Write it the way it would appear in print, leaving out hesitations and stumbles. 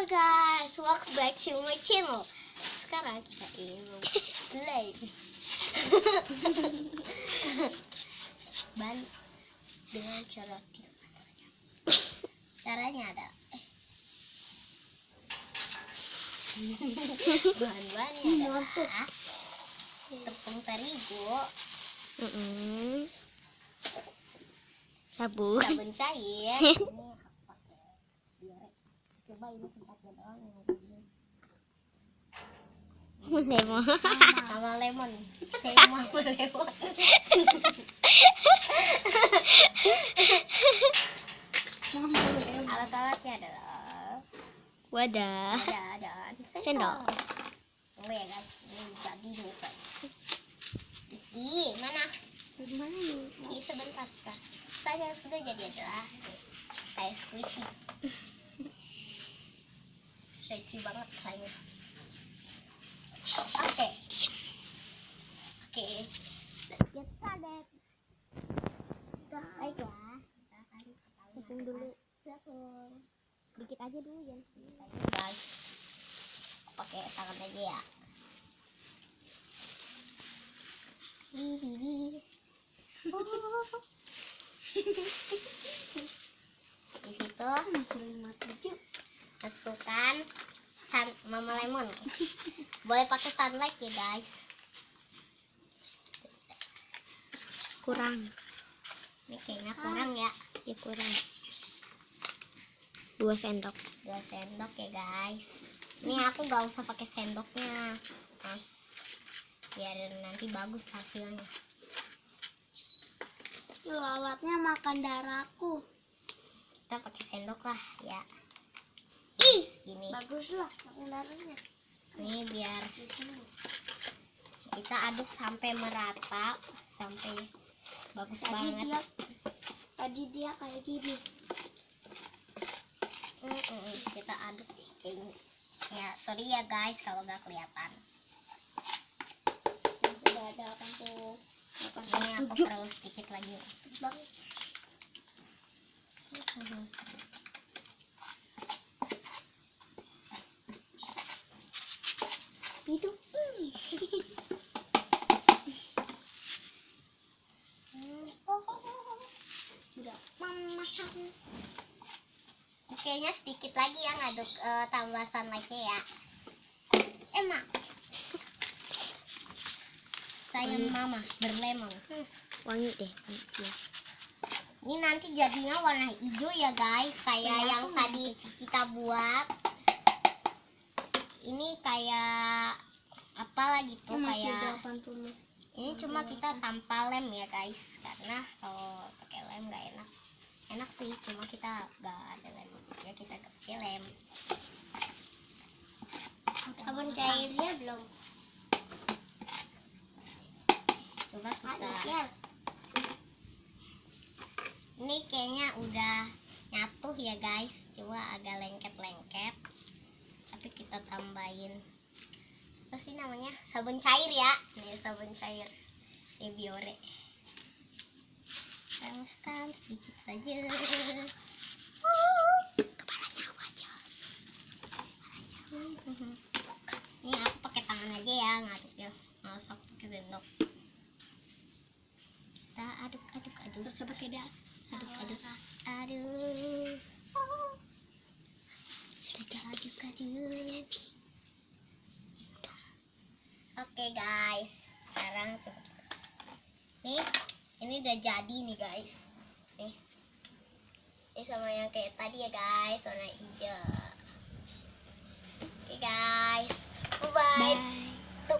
guys, welcome back to my channel. Sekarang kita ingin play ban dengan cara tiruan saja. Caranya ada bahan-bahannya adalah tepung terigu, sabun cair. Ini aku pakai biore. Coba ini tempatnya doang yang begini. lemon. Sama lemon. Sama lemon. Alat-alatnya adalah wadah, dan sendok. Tunggu ya guys, ini bagi nih guys. Iki mana? Ini sebentar kak. Saya sudah jadi adalah kayak squishy. Stretchy banget saya. Oke. Let's get started. Baik ya. Tepung dulu, Tepung. dikit aja dulu ya. Guys, pakai tangan aja ya. Di situ masukkan mama lemon. Boleh pakai sunlight ya guys. Kurang, Ini kayaknya kurang ya. ya kurang. 2 sendok. 2 sendok ya guys. Ini aku gak usah pakai sendoknya, mas, biar nanti bagus hasilnya. Lalatnya makan darahku. Kita pakai sendok lah ya. Gini. Bagus lah makan darahnya. Ini biar Di sini. kita aduk sampai merata, sampai bagus banget. Tadi dia kayak gini. Kita aduk kayak gini. Ya, sorry ya guys kalau gak kelihatan. Sudah ada kan tuh. Ini aku perlu sedikit lagi. Itu. Udah memasak. Kayaknya sedikit lagi ya ngaduk tambah sunlightnya ya. Emak. Saya mama berlemon. Wangi deh, wangi ya. Ini nanti jadinya warna hijau ya guys, kayak yang tadi kita buat. Ini kayak apalah gitu, kayak ini cuma kita tanpa lem ya guys, karena kalau pakai lem nggak enak. Enak sih, cuma kita nggak ada lem ya, kita nggak pakai lem. Sabun cairnya belum. Coba kita. Ini kayaknya udah nyatu ya guys, cuma agak lengket-lengket. Tapi kita tambahin apa sih namanya, sabun cair ya. Ini sabun cair, ini biore. Haluskan sedikit saja. Kepalanya wajah. Ini aku pakai tangan aja ya ngaduk ya, nggak usah pakai sendok. Kita aduk. Terus pakai dia. Aduk. Sudah Aduk. Oke guys, sekarang coba. Nih, ini udah jadi nih guys. Nih, ini sama yang kayak tadi ya guys, warna hijau.